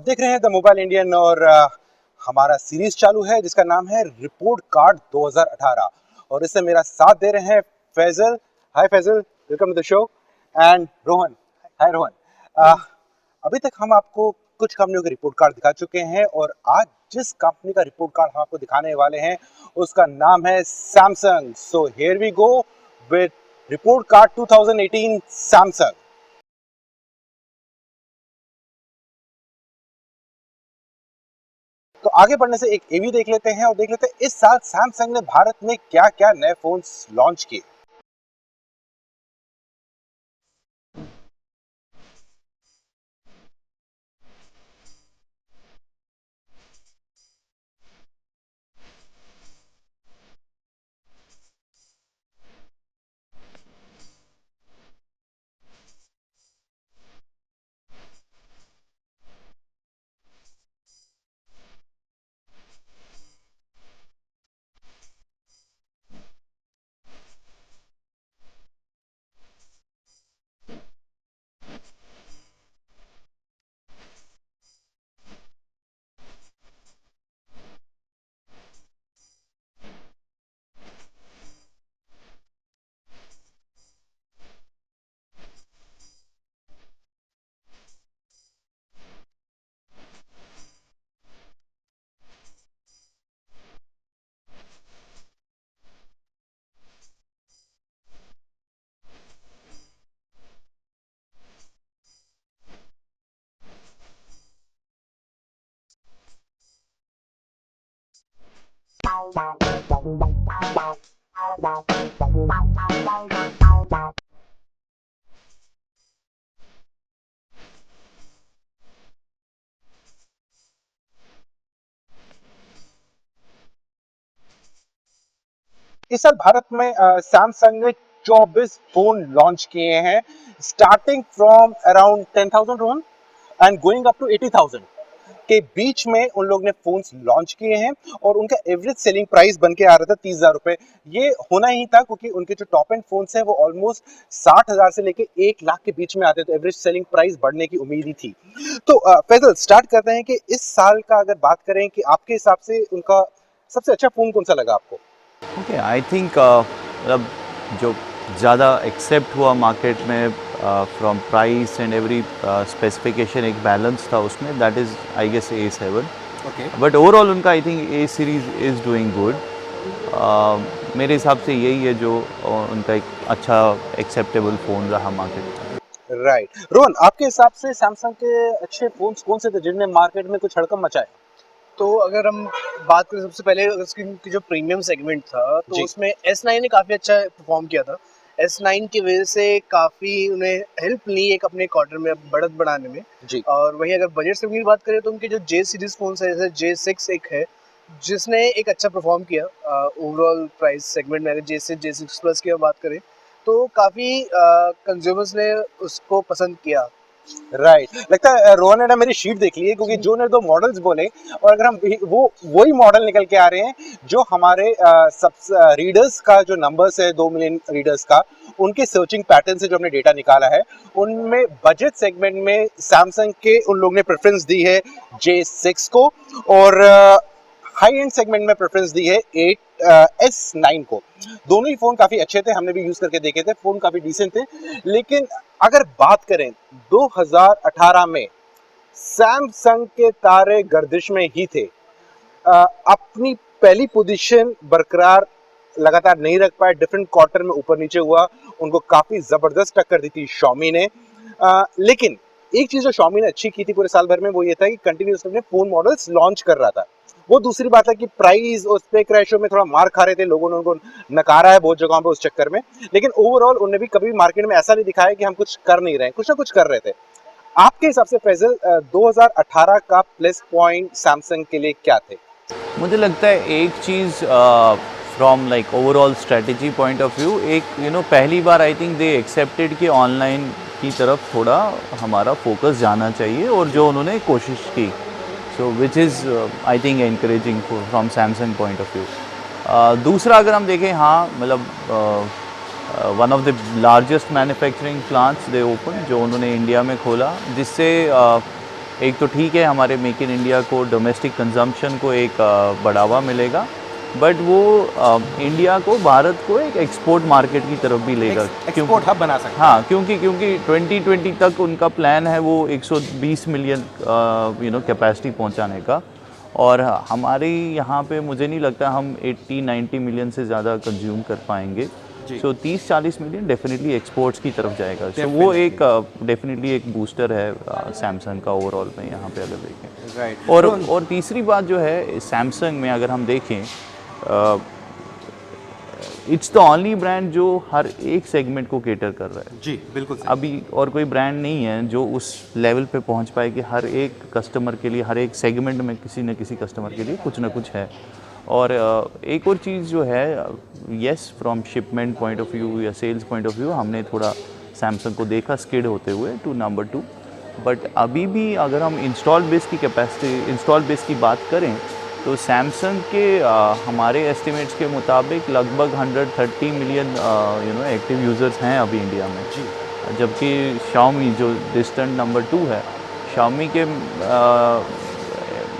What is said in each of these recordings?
देख रहे हैं द मोबाइल इंडियन और हमारा सीरीज चालू है जिसका नाम है रिपोर्ट कार्ड 2018 और इससे मेरा साथ दे रहे हैं Faisal. Hi Faisal, welcome to the show. And Rohan. Hi Rohan. अभी तक हम आपको कुछ कंपनियों के रिपोर्ट कार्ड दिखा चुके हैं और आज जिस कंपनी का रिपोर्ट कार्ड हम आपको दिखाने वाले हैं उसका नाम है Samsung. So here we go with report card 2018 Samsung. तो आगे बढ़ने से एक ये भी देख लेते हैं और देख लेते हैं इस साल सैमसंग ने भारत में क्या क्या नए फोन्स लॉन्च किए। इस साल भारत में सैमसंग ने 24 फोन लॉन्च किए हैं starting from around 10,000 Rohan and going up to 80,000 के बीच में उन लोग ने फोन्स लॉन्च किए हैं और उनका एवरेज सेलिंग प्राइस बन के आ रहा था 30,000 रुपए। ये होना ही था क्योंकि उनके जो टॉप एंड फोन्स हैं वो ऑलमोस्ट 60,000 से लेके 1 लाख के बीच में आते, तो एवरेज सेलिंग प्राइस बढ़ने की उम्मीद ही थी। तो फैजल, स्टार्ट करते हैं कि इस साल का अगर बात करें कि आपके हिसाब से उनका सबसे अच्छा फोन कौन सा लगा आपको? ओके, आई थिंक मतलब जो ज़्यादा एक्सेप्ट हुआ मार्केट में from price and every specification एक बैलेंस था उसमें, that is I guess A7। Okay. But overall उनका I think A series is doing good. मेरे हिसाब से यही है जो उनका एक अच्छा एक्सेप्टेबल फ़ोन रहा मार्केट में। राइट। रोहन, आपके हिसाब से सैमसंग के अच्छे फोन्स कौन से थे जिनने मार्केट में कुछ हड़कंप मचाया? तो अगर हम बात करें सबसे पहले उसकी की जो प्रीमियम सेगमेंट था तो जी। उसमें S9 ने काफ़ी अच्छा परफॉर्म किया था। S9 की वजह से काफ़ी उन्हें हेल्प मिली एक अपने क्वार्टर में बढ़त बढ़ाने में। जी। और वहीं अगर बजट सेगमेंट की बात करें तो उनके जो J सीरीज फोन है जैसे J6 एक है जिसने एक अच्छा परफॉर्म किया ओवरऑल प्राइस सेगमेंट में। अगर J6 प्लस की बात करें तो काफ़ी कंज्यूमर्स ने उसको पसंद किया। राइट। लगता है रोहन ने ना मेरी शीट देख ली है क्योंकि जो ने दो मॉडल्स बोले और अगर हम वो वही मॉडल निकल के आ रहे हैं जो हमारे सब रीडर्स का जो नंबर्स है 2 मिलियन रीडर्स का, उनके सर्चिंग पैटर्न से जो हमने डेटा निकाला है उनमें बजट सेगमेंट में सैमसंग के उन लोग ने प्रेफरेंस दी है J6 को और हाई एंड सेगमेंट में प्रेफरेंस दी है S9 को। दोनों ही फोन काफी अच्छे थे, हमने भी यूज करके देखे थे, फोन काफी डिसेंट थे। लेकिन अगर बात करें 2018 में सैमसंग के तारे गर्दिश में ही थे। अपनी पहली पोजीशन बरकरार लगातार नहीं रख पाए, डिफरेंट क्वार्टर में ऊपर नीचे हुआ, उनको काफी जबरदस्त टक्कर दी थी Xiaomi ने। लेकिन एक चीज जो Xiaomi ने अच्छी की थी पूरे साल भर में वो ये था कि कंटिन्यूअसली अपने फोन मॉडल्स लॉन्च कर रहा था। वो दूसरी बात है कि प्राइस और स्पेक रेशो में थोड़ा मार खा रहे थे, लोगों ने उनको नकारा है बहुत जगहों पे उस चक्कर में। लेकिन ओवरऑल उन्होंने भी कभी मार्केट में ऐसा नहीं दिखाया कि हम कुछ कर नहीं रहे हैं, कुछ ना कुछ कर रहे थे। आपके हिसाब से फैजल 2018 का प्लस पॉइंट सैमसंग के लिए क्या थे? मुझे लगता है एक चीज़ from like overall strategy point of view, एक पहली बार आई थिंक दे एक्सेप्टेड कि ऑनलाइन की तरफ थोड़ा हमारा फोकस जाना चाहिए और जो उन्होंने कोशिश की, so which is I think encouraging from Samsung point of view. दूसरा अगर हम देखें, हाँ मतलब one of the largest manufacturing plants they open जो उन्होंने इंडिया में खोला, जिससे एक तो ठीक है, हमारे मेक इन इंडिया को, डोमेस्टिक कंजम्पशन को एक बढ़ावा मिलेगा, बट वो इंडिया को, भारत को एक एक्सपोर्ट मार्केट की तरफ भी लेगा। एक्सपोर्ट हब बना सकते हैं। हाँ, क्योंकि 2020 तक उनका प्लान है वो 120 मिलियन कैपेसिटी पहुंचाने का, और हमारे यहाँ पे मुझे नहीं लगता हम 80-90 मिलियन से ज़्यादा कंज्यूम कर पाएंगे। सो 30-40 मिलियन डेफिनेटली एक्सपोर्ट्स की तरफ जाएगा। सो वो एक डेफिनेटली एक बूस्टर है सैमसंग का ओवरऑल में यहाँ पे अगर देखें। राइट। और तीसरी बात जो है सैमसंग में अगर हम देखें, इट्स द ओनली ब्रांड जो हर एक सेगमेंट को केटर कर रहा है। जी बिल्कुल सही। अभी और कोई ब्रांड नहीं है जो उस लेवल पे पहुंच पाए कि हर एक कस्टमर के लिए, हर एक सेगमेंट में किसी न किसी कस्टमर के लिए कुछ ना कुछ है। और एक और चीज़ जो है, yes from shipment point of view या सेल्स पॉइंट ऑफ व्यू हमने थोड़ा सैमसंग को देखा स्किड होते हुए टू नंबर 2, बट अभी भी अगर हम इंस्टॉल बेस की कैपेसिटी, इंस्टॉल बेस की बात करें तो सैमसंग के हमारे एस्टिमेट्स के मुताबिक लगभग 130 मिलियन एक्टिव यूज़र्स हैं अभी इंडिया में। जी। जबकि Xiaomi जो डिस्टेंट नंबर 2 है, Xiaomi के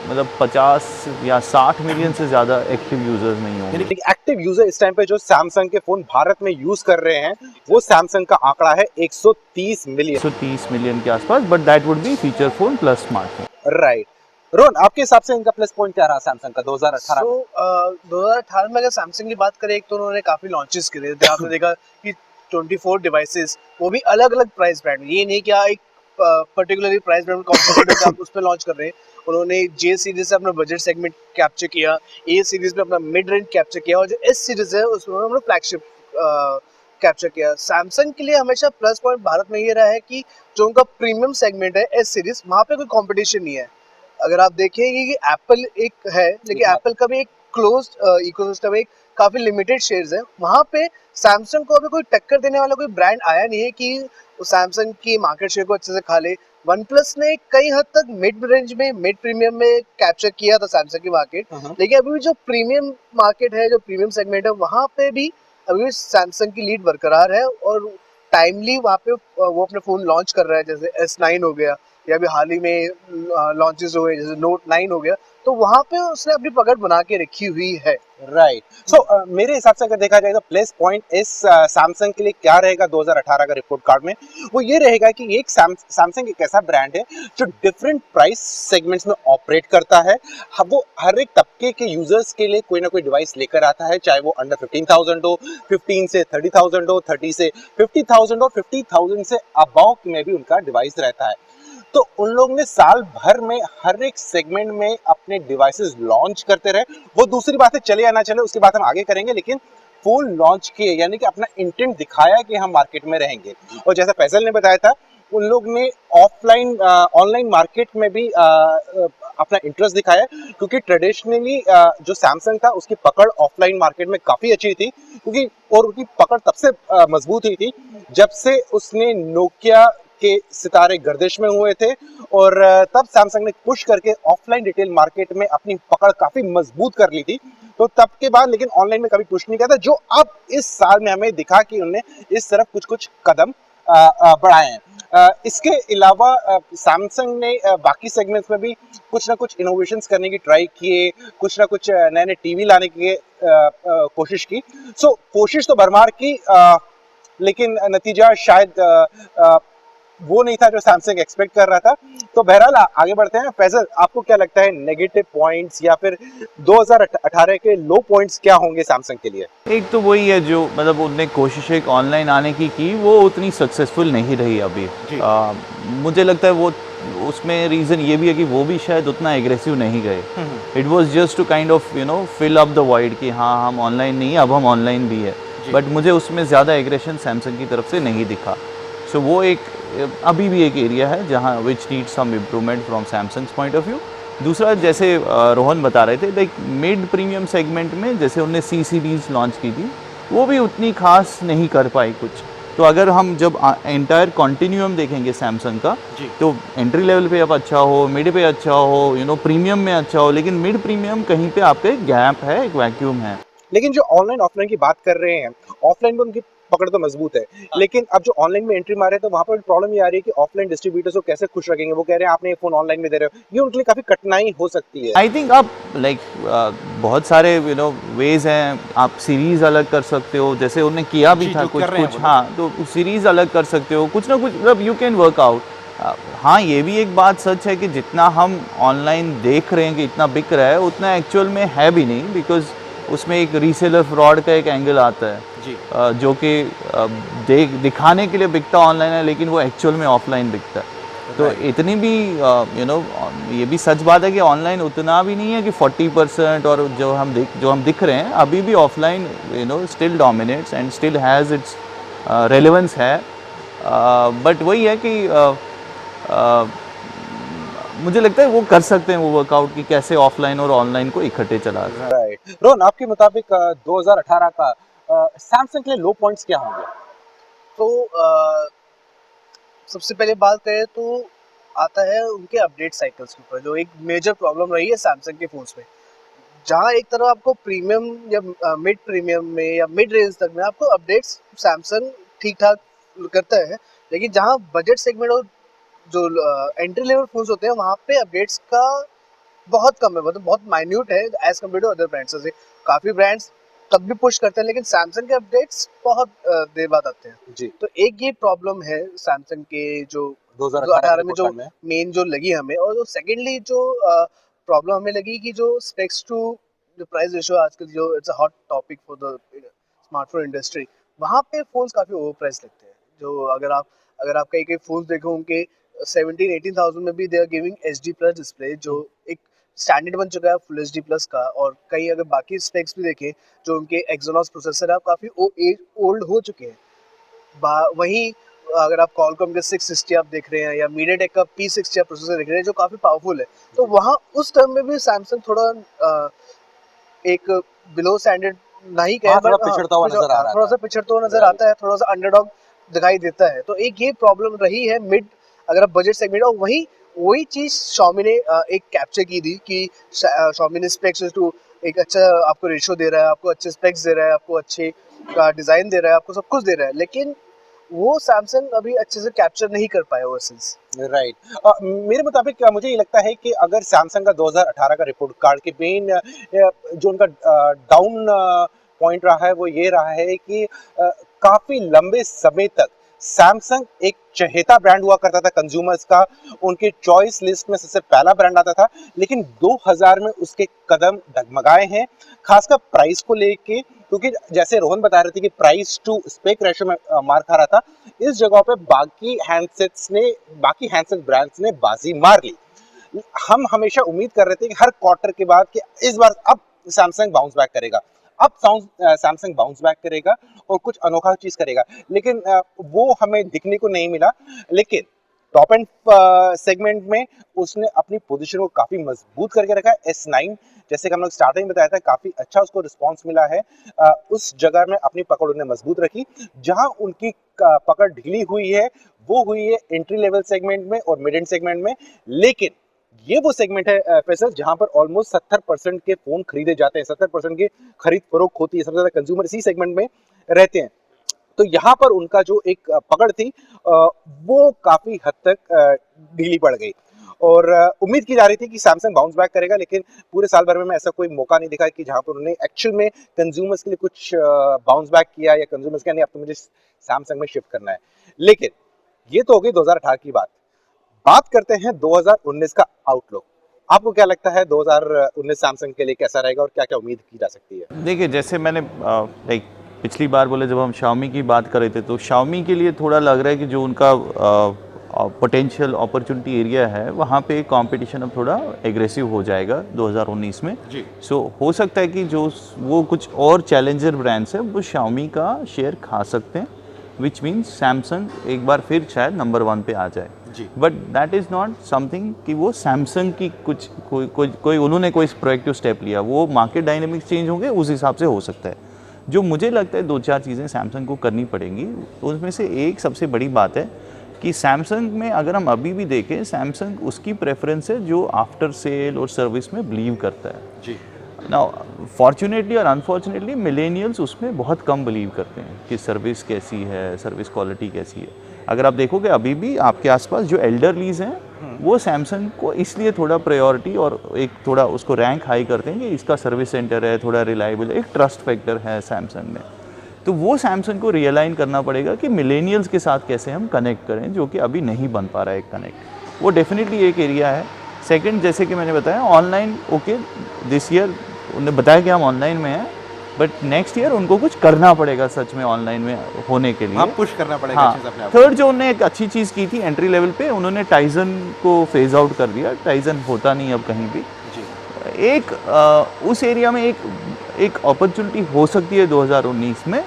मतलब 50 या 60 मिलियन से ज़्यादा एक्टिव यूज़र्स नहीं होंगे। यानी कि एक्टिव यूजर इस टाइम पे जो सैमसंग के फोन भारत में यूज कर रहे हैं वो सैमसंग का आंकड़ा है 130 मिलियन। 130 मिलियन के आसपास, but that would be feature phone plus smartphone. Right. Rohan, आपके हिसाब से इनका प्लस पॉइंट क्या रहा सैमसंग का 2018 में? 2018 में अगर सैमसंग की बात करें, एक तो उन्होंने काफी लॉन्चेस करे थे। आपने देखा कि 24 डिवाइसेस, वो भी अलग अलग प्राइस बैंड, ये नहीं कि एक पर्टिकुलरली प्राइस बैंड कॉम्पिटिटिव आप उस पर लॉन्च कर रहे हैं। उन्होंने जे सीरीज से अपना बजट सेगमेंट कैप्चर किया, ए सीरीज में अपना मिड रेंज कैप्चर किया, और जो एस सीरीज है उसमें उन्होंने फ्लैगशिप कैप्चर किया। सैमसंग के लिए हमेशा प्लस पॉइंट भारत में ये रहा है कि जो उनका प्रीमियम सेगमेंट है एस सीरीज, वहाँ पे कोई कंपटीशन नहीं है। अगर आप देखेंगे कि एप्पल एक है, लेकिन एप्पल का भी एक क्लोज्ड इकोसिस्टम, एक काफी लिमिटेड शेयर्स है। वहाँ पे सैमसंग को अभी कोई टक्कर देने वाला कोई ब्रांड आया नहीं है कि सैमसंग की मार्केट शेयर को अच्छे से खा ले। वन प्लस ने कई हद तक मिड रेंज में, मिड प्रीमियम में कैप्चर किया था सैमसंग की मार्केट, लेकिन अभी भी जो प्रीमियम मार्केट है, जो प्रीमियम सेगमेंट है, वहाँ पे भी अभी भी सैमसंग की लीड बरकरार है, और टाइमली वहाँ पे वो अपने फोन लॉन्च कर रहा है। जैसे S9 हो गया, या अभी हाल ही में लॉन्चेस हुए जैसे नोट 9 हो गया, तो वहाँ पे उसने अपनी पकड़ बना के रखी हुई है। राइट। सो मेरे हिसाब से अगर देखा जाए तो प्लस पॉइंट इस सैमसंग के लिए क्या रहेगा 2018 का रिपोर्ट कार्ड में, वो ये रहेगा कि एक सैमसंग एक ऐसा ब्रांड है जो डिफरेंट प्राइस सेगमेंट्स में ऑपरेट करता है। वो हर एक तबके के यूजर्स के लिए कोई ना कोई डिवाइस लेकर आता है, चाहे वो अंडर 15,000 हो, 15 से 30,000 हो, 30 से 50,000 हो, 50,000 से अबाव में भी उनका डिवाइस रहता है। तो उन लोग ने साल भर में हर एक सेगमेंट में अपने डिवाइसेस लॉन्च करते रहे। वो दूसरी बात है, चले या ना चले उसकी बात हम आगे करेंगे, लेकिन फोन लॉन्च किए, यानी कि अपना इंटेंट दिखाया कि हम मार्केट में रहेंगे। और जैसा फैसल ने बताया था, उन लोग ने ऑफलाइन ऑनलाइन मार्केट में भी अपना इंटरेस्ट दिखाया, क्योंकि ट्रेडिशनली जो सैमसंग था उसकी पकड़ ऑफलाइन मार्केट में काफ़ी अच्छी थी, क्योंकि और उनकी पकड़ तब से मजबूत हुई थी जब से उसने नोकिया के सितारे गर्दिश में हुए थे, और तब सैमसंग ने पुश करके ऑफलाइन रिटेल मार्केट में अपनी पकड़ काफ़ी मजबूत कर ली थी। तो तब के बाद लेकिन ऑनलाइन में कभी पुश नहीं किया था, जो अब इस साल में हमें दिखा कि उन्होंने इस तरफ कुछ कुछ कदम बढ़ाए हैं। इसके अलावा सैमसंग ने बाकी सेगमेंट्स में भी कुछ ना कुछ इनोवेशंस करने की ट्राई किए, कुछ ना कुछ नए नए टीवी लाने की कोशिश की। सो कोशिश तो भरमार की, लेकिन नतीजा शायद वो नहीं था जो सैमसंग एक्सपेक्ट कर रहा था। तो बहरहाल आगे बढ़ते हैं। फैजल, आपको क्या लगता है नेगेटिव पॉइंट्स या फिर 2018 के लो पॉइंट्स क्या होंगे सैमसंग के लिए? एक तो वही है जो मतलब उनने कोशिश एक ऑनलाइन आने की वो उतनी सक्सेसफुल नहीं रही अभी। मुझे लगता है वो उसमें रीज़न ये भी है कि वो भी शायद उतना एग्रेसिव नहीं गए। It was just to kind of fill up the void कि हाँ हम ऑनलाइन नहीं है, अब हम ऑनलाइन भी है, बट मुझे उसमें ज़्यादा एग्रेशन सैमसंग की तरफ से नहीं दिखा। सो वो एक अभी भी एक एरिया है जहाँ which need some improvement from Samsung's point of view. दूसरा, जैसे रोहन बता रहे थे, लाइक मिड प्रीमियम सेगमेंट में जैसे उनने सी सीरीज़ लॉन्च की थी, वो भी उतनी खास नहीं कर पाई कुछ। तो अगर हम जब एंटायर कॉन्टिन्यूम देखेंगे सैमसंग का, तो एंट्री लेवल पे अब अच्छा हो, मिड पे अच्छा हो, प्रीमियम में अच्छा हो, लेकिन मिड प्रीमियम कहीं पे आपका एक गैप है, एक वैक्यूम है। लेकिन जो ऑनलाइन ऑफलाइन की बात कर रहे हैं, ऑफलाइन में उनकी पकड़ तो मजबूत है, लेकिन अब जो ऑनलाइन में एंट्री मारे तो वहाँ पर प्रॉब्लम ये आ रही है कि ऑफलाइन डिस्ट्रीब्यूटर्स को कैसे खुश रखेंगे। वो कह रहे हैं आपने ये फोन ऑनलाइन में दे रहे हो, ये उनके लिए काफी कठिनाई हो सकती है। आई थिंक आप लाइक बहुत सारे वेज हैं, आप सीरीज अलग कर सकते हो, जैसे उन्होंने किया भी जी, था जो कुछ कर रहे हैं कुछ, वो हाँ, तो सीरीज अलग कर सकते हो, कुछ ना कुछ, मतलब यू कैन वर्क आउट। हाँ, ये भी एक बात सच है कि जितना हम ऑनलाइन देख रहे हैं कि इतना बिक रहा है, उतना एक्चुअल में है भी नहीं, बिकॉज उसमें एक रीसेलर फ्रॉड का एक एंगल आता है जी। जो कि दिखाने के लिए बिकता ऑनलाइन है, लेकिन वो एक्चुअल में ऑफलाइन बिकता है। तो Right. इतनी भी ये भी सच बात है कि ऑनलाइन उतना भी नहीं है कि 40%, और जो हम दिख रहे हैं अभी भी offline still dominates and still has its relevance है। बट वही है कि मुझे लगता है वो कर सकते हैं वो वर्कआउट कि कैसे ऑफलाइन और ऑनलाइन को इकट्ठे चला रहे हैं। राइट रोहन, आपके मुताबिक 2018 का सैमसंग के लिए लो पॉइंट्स क्या होंगे? तो सबसे पहले बात करें तो आता है उनके अपडेट साइकिल्स के ऊपर, जो एक मेजर प्रॉब्लम रही है सैमसंग के फोन्स में। जहाँ एक तरफ आपको प्रीमियम या मिड प्रीमियम में या मिड रेंज तक में आपको अपडेट्स सैमसंग ठीक ठाक करता है, लेकिन जहाँ बजट सेगमेंट और जो एंट्री लेवल फोन्स होते हैं वहाँ पे अपडेट्स का बहुत कम है, मतलब बहुत माइन्यूट है as compare to other brands. जैसे काफ़ी ब्रांड्स तब भी पुश करते हैं, लेकिन सैमसंग के अपडेट्स बहुत देर बाद आते हैं। जी। तो एक ये प्रॉब्लम है सैमसंग के जो 2018 2018 में जो मेन जो लगी हमें, और जो सेकेंडली जो प्रॉब्लम हमें लगी कि जो स्पेक्स टू जो प्राइस रेशियो आजकल जो it's a hot topic for the smartphone industry, वहाँ पे फोन्स काफ़ी ओवर प्राइस लगते हैं। जो अगर आप कई कई फोन्स देखो उनके 17-18 thousand में भी they are giving HD plus display, जो एक स्टैंडर्ड बन चुका है फुल HD प्लस का। और कई अगर बाकी स्पेक्स भी देखें, जो उनके एक्सोनॉस प्रोसेसर है काफ़ी ओल्ड हो चुके हैं। वहीं अगर आप कॉलकॉम के 660 आप देख रहे हैं या मीडियाटेक का P60 आप प्रोसेसर देख रहे हैं जो काफ़ी पावरफुल है, तो वहाँ उस टर्म में भी सैमसंग थोड़ा एक बिलो स्टैंडर्ड नहीं कहे, हाँ, थोड़ा बट पिछड़ता हुआ नजर आ रहा थोड़ा था। सा पिछड़ता हुआ नजर आता है, थोड़ा सा अंडरडॉग दिखाई देता है। तो एक ये प्रॉब्लम रही है मिड, अगर आप बजट सेगमेंट। और वही चीज Xiaomi ने एक कैप्चर की थी कि Xiaomi ने स्पेक्स टू एक अच्छा आपको रेशियो दे रहा है, आपको अच्छे स्पेक्स दे रहा है, आपको अच्छे डिजाइन दे रहा है, आपको सब कुछ दे रहा है, लेकिन वो सैमसंग अभी अच्छे से कैप्चर नहीं कर पाया वो सेंस। राइट। मेरे मुताबिक मुझे ये लगता है कि अगर सैमसंग का 2018 का रिपोर्ट कार्ड के मेन जो उनका डाउन पॉइंट रहा है वो ये रहा है कि काफी लंबे समय तक सैमसंग एक चहेता ब्रांड हुआ करता था कंज्यूमर्स का, उनके चॉइस लिस्ट में सबसे पहला ब्रांड आता था, लेकिन 2000 में उसके कदम डगमगाए हैं, खासकर प्राइस को लेके, क्योंकि जैसे रोहन बता रहे थे कि प्राइस टू स्पेक रेशो में मार खा रहा था। इस जगह पे बाकी हैंडसेट ब्रांड्स ने बाजी मार ली। हम हमेशा उम्मीद कर रहे थे कि हर क्वार्टर के बाद कि इस बार अब सैमसंग बाउंस बैक करेगा, अब सैमसंग बाउंस बैक करेगा और कुछ अनोखा चीज करेगा, लेकिन वो हमें दिखने को नहीं मिला। लेकिन टॉप एंड सेगमेंट में उसने अपनी पोजीशन को काफी मजबूत करके रखा है। S9 जैसे कि हम लोग स्टार्टिंग में बताया था, काफी अच्छा उसको रिस्पांस मिला है। उस जगह में अपनी पकड़ उन्हें मजबूत रखी। जहां उनकी पकड़ ढीली हुई है वो हुई है एंट्री लेवल सेगमेंट में और मिड एंड सेगमेंट में। लेकिन ये वो सेगमेंट है फैसल जहां पर ऑलमोस्ट 70% के फोन खरीदे जाते हैं, 70% की खरीद फरोख्त होती है, सबसे ज्यादा कंज्यूमर इसी सेगमेंट में रहते हैं। तो यहाँ पर उनका जो एक पकड़ थी वो काफी हद तक ढीली पड़ गई और उम्मीद की जा रही थी कि सैमसंग बाउंस बैक करेगा, लेकिन पूरे साल भर में ऐसा कोई मौका नहीं दिखा कि जहां पर उन्होंने एक्चुअल में कंज्यूमर्स के लिए कुछ बाउंस बैक किया या कंज्यूमर्स के नहीं अब तो मुझे सैमसंग में शिफ्ट करना है। लेकिन ये तो हो गई 2018 की बात करते हैं 2019 का आउटलुक। आपको क्या लगता है 2019 सैमसंग के लिए कैसा रहेगा और क्या क्या उम्मीद की जा सकती है? देखिए, जैसे मैंने लाइक पिछली बार बोले जब हम Xiaomi की बात कर रहे थे, तो Xiaomi के लिए थोड़ा लग रहा है कि जो उनका पोटेंशियल अपॉर्चुनिटी एरिया है वहाँ पे कंपटीशन अब थोड़ा एग्रेसिव हो जाएगा 2019 में जी। सो हो सकता है कि जो वो कुछ और चैलेंजर ब्रांड्स है वो Xiaomi का शेयर खा सकते हैं, विच मीन्स सैमसंग एक बार फिर शायद नंबर 1 पे आ जाए। जी। But that is not something कि वो सैमसंग की कुछ कोई उन्होंने कोई प्रोएक्टिव स्टेप लिया, वो मार्केट डायनेमिक्स चेंज होंगे उस हिसाब से हो सकता है। जो मुझे लगता है 2-4 चीज़ें सैमसंग को करनी पड़ेंगी, उसमें से एक सबसे बड़ी बात है कि सैमसंग में अगर हम अभी भी देखें, सैमसंग उसकी प्रेफरेंस है जो आफ्टर सेल और सर्विस में बिलीव करता है। जी। नाउ फॉर्चुनेटली और अनफॉर्चुनेटली मिलेनियल्स उसमें बहुत कम बिलीव करते हैं कि सर्विस कैसी है, सर्विस क्वालिटी कैसी है। अगर आप देखोगे अभी भी आपके आसपास जो एल्डरलीज हैं वो सैमसंग को इसलिए थोड़ा प्रायोरिटी और एक थोड़ा उसको रैंक हाई करते हैं कि इसका सर्विस सेंटर है, थोड़ा रिलायबल, एक ट्रस्ट फैक्टर है सैमसंग में। तो वो सैमसंग को रियलाइन करना पड़ेगा कि मिलेनियल्स के साथ कैसे हम कनेक्ट करें, जो कि अभी नहीं बन पा रहा है कनेक्ट। वो डेफिनेटली एक एरिया है। सेकंड, जैसे कि मैंने बताया ऑनलाइन, ओके दिस ईयर उन्होंने बताया कि हम ऑनलाइन में हैं, बट नेक्स्ट ईयर उनको कुछ करना पड़ेगा सच में ऑनलाइन में होने के लिए। हाँ, पुश करना पड़ेगा हाँ, चीज़ अपने आप को। थर्ड जो उन्होंने एक अच्छी चीज़ की थी एंट्री लेवल पे, उन्होंने टाइजन को फेज आउट कर दिया। टाइजन होता नहीं अब कहीं भी। जी। एक उस एरिया में एक अपॉर्चुनिटी हो सकती है 2019 में,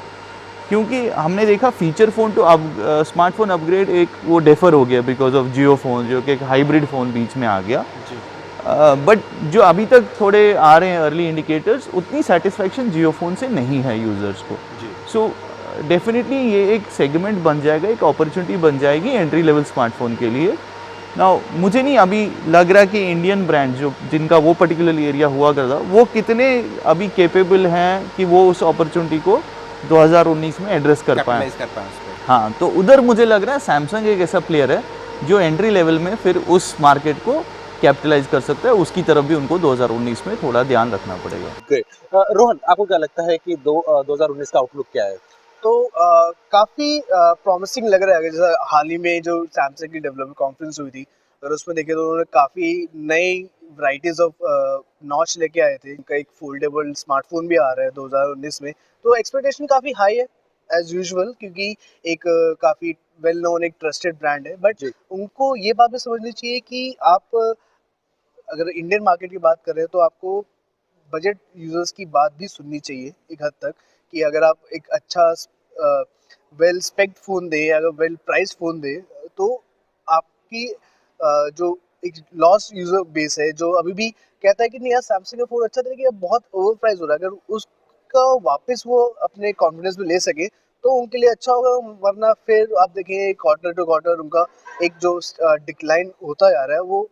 क्योंकि हमने देखा फीचर फ़ोन टू अब स्मार्टफोन अपग्रेड एक वो डेफर हो गया बिकॉज ऑफ जियो फ़ोन, जो कि एक हाइब्रिड फ़ोन बीच में आ गया। जी। बट जो अभी तक थोड़े आ रहे हैं अर्ली इंडिकेटर्स, उतनी सेटिस्फैक्शन जियो फ़ोन से नहीं है यूज़र्स को। जी। सो डेफिनेटली ये एक सेगमेंट बन जाएगा, एक अपॉर्चुनिटी बन जाएगी एंट्री लेवल स्मार्टफोन के लिए। नाउ मुझे नहीं अभी लग रहा कि इंडियन ब्रांड जो जिनका वो पर्टिकुलर एरिया हुआ करता, वो कितने अभी कैपेबल हैं कि वो उस अपॉर्चुनिटी को 2019 में एड्रेस कर पाए। कैपिटलाइज कर पाएं उस पे। हाँ, तो उधर मुझे लग रहा है सैमसंग एक ऐसा प्लेयर है जो एंट्री लेवल में फिर उस मार्केट को कैपिटलाइज कर सकता है। उसकी तरफ भी उनको 2019 में थोड़ा ध्यान रखना पड़ेगा। ग्रेट। रोहन, आपको क्या लगता है कि 2019 का आउटलुक क्या है? तो काफ़ी प्रॉमिसिंग लग रहा है। जैसे हाल ही में जो सैमसंग की डेवलपर कॉन्फ्रेंस हुई थी, अगर उसमें देखें तो उन्होंने काफ़ी नई वैराइटीज़ ऑफ नॉच लेके आए थे। उनका एक फोल्डेबल स्मार्टफोन भी आ रहा है 2019 में। तो एक्सपेक्टेशन काफ़ी हाई है एज यूजुअल, क्योंकि एक काफ़ी वेल नोन एक ट्रस्टेड ब्रांड है। बट जी। उनको ये बात भी समझनी चाहिए कि आप अगर इंडियन मार्केट की बात कर रहे हैं तो आपको बजट यूजर्स की बात भी सुननी चाहिए एक हद तक, कि अगर आप एक अच्छा वेल स्पेक्ड फ़ोन दें, अगर वेल प्राइस फ़ोन दें, तो आपकी जो एक लॉस यूज़र बेस है जो अभी भी कहता है कि नहीं यार सैमसंग का फ़ोन अच्छा था, लेकिन अब बहुत ओवर प्राइस हो रहा है, अगर उसका वापस वो अपने कॉन्फिडेंस में ले सके तो उनके लिए अच्छा होगा। वरना फिर आप देखेंगे क्वार्टर टू क्वार्टर उनका एक जो डिक्लाइन होता जा रहा है वो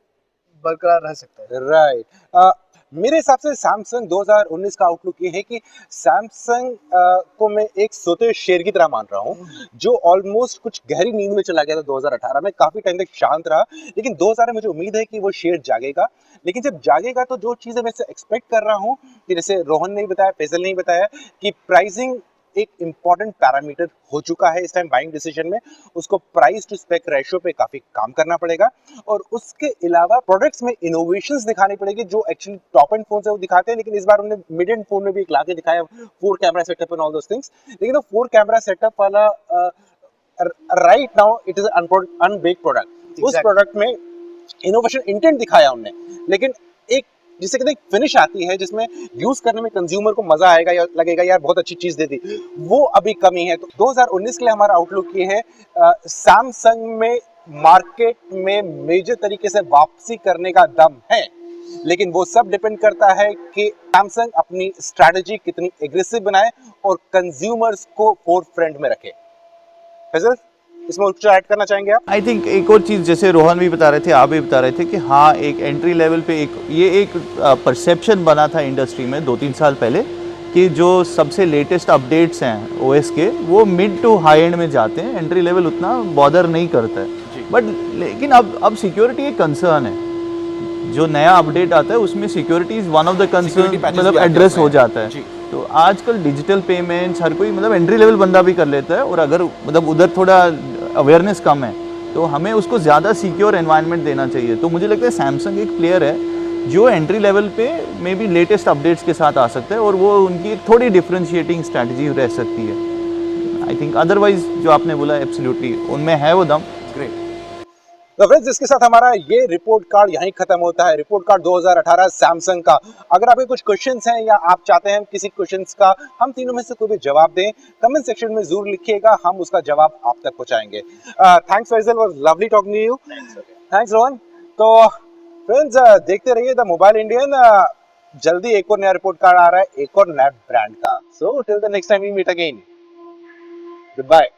बरकरार रह सकता है। राइट। मेरे हिसाब से सैमसंग 2019 का आउटलुक ये है कि सैमसंग को मैं एक सोते हुए शेर की तरह मान रहा हूँ, जो ऑलमोस्ट कुछ गहरी नींद में चला गया था 2018 में, काफी टाइम तक शांत रहा। लेकिन 2018 में मुझे उम्मीद है कि वो शेर जागेगा। लेकिन जब जागेगा तो जो चीजें मैं एक्सपेक्ट कर रहा हूँ, कि जैसे रोहन ने बताया, फैजल ने बताया, कि प्राइसिंग एक इम्पॉर्टेंट पैरामीटर हो चुका है इस टाइम बाइंग डिसीजन में। उसको प्राइस टू स्पेक रेशियो पे काफी काम करना पड़ेगा, और उसके अलावा प्रोडक्ट्स में इनोवेशंस दिखानी पड़ेगी। जो एक्चुअली टॉप एंड फोन है वो दिखाते हैं, लेकिन इस बार उन्होंने मिड एंड फोन में भी एक लाके दिखाया 4 camera setup and all those things. लेकिन वो 4 कैमरा सेटअप वाला right now it is unbaked product. उस प्रोडक्ट में इनोवेशन इंटेंट दिखाया उनने, लेकिन एक जिसे कहते हैं फिनिश आती है, जिसमें यूज करने में कंज्यूमर को मजा आएगा या लगेगा यार बहुत अच्छी चीज दे दी, वो अभी कमी है। तो 2019 के लिए हमारा आउटलुक ये है, सैमसंग में मार्केट में मेजर तरीके से वापसी करने का दम है, लेकिन वो सब डिपेंड करता है कि सैमसंग अपनी स्ट्रैटेजी कितनी एग्रेसिव बनाए और कंज्यूमर्स को फोरफ्रंट में रखे। फैजल, इसमें कुछ ऐड करना चाहेंगे आप? आई थिंक एक और चीज़, जैसे रोहन भी बता रहे थे, आप भी बता रहे थे कि हाँ, एक एंट्री लेवल पे एक परसेप्शन बना था इंडस्ट्री में 2-3 साल पहले कि जो सबसे लेटेस्ट अपडेट्स हैं ओएस के, वो मिड टू हाई एंड में जाते हैं, एंट्री लेवल उतना बॉदर नहीं करता है। बट लेकिन अब सिक्योरिटी एक कंसर्न है। जो नया अपडेट आता है उसमें security is one of the concern, मतलब एड्रेस हो जाता है। तो आजकल डिजिटल पेमेंट्स हर कोई, मतलब एंट्री लेवल बंदा भी कर लेता है, और अगर मतलब उधर थोड़ा अवेयरनेस कम है तो हमें उसको ज़्यादा सिक्योर एनवायरनमेंट देना चाहिए। तो मुझे लगता है सैमसंग एक प्लेयर है जो एंट्री लेवल पे मे बी लेटेस्ट अपडेट्स के साथ आ सकता है, और वो उनकी एक थोड़ी डिफरेंशिएटिंग स्ट्रैटेजी रह सकती है। आई थिंक अदरवाइज जो आपने बोला एब्सोल्युटली उनमें है वो दम। ग्रेट। तो फ्रेंड्स, इसके साथ हमारा ये रिपोर्ट कार्ड यहीं खत्म होता है, रिपोर्ट कार्ड 2018 सैमसंग का। अगर आपके कुछ क्वेश्चंस हैं या आप चाहते हैं किसी क्वेश्चंस का हम तीनों में से कोई भी जवाब दें, कमेंट सेक्शन में जरूर लिखिएगा, हम उसका जवाब आप तक पहुंचाएंगे। Thanks Faisal, was lovely talking to you. Thanks Rohan. तो फ्रेंड्स, देखते रहिए द मोबाइल इंडियन। जल्दी एक और नया रिपोर्ट कार्ड आ रहा है, एक और नया ब्रांड का। So till the next time we meet again, good bye.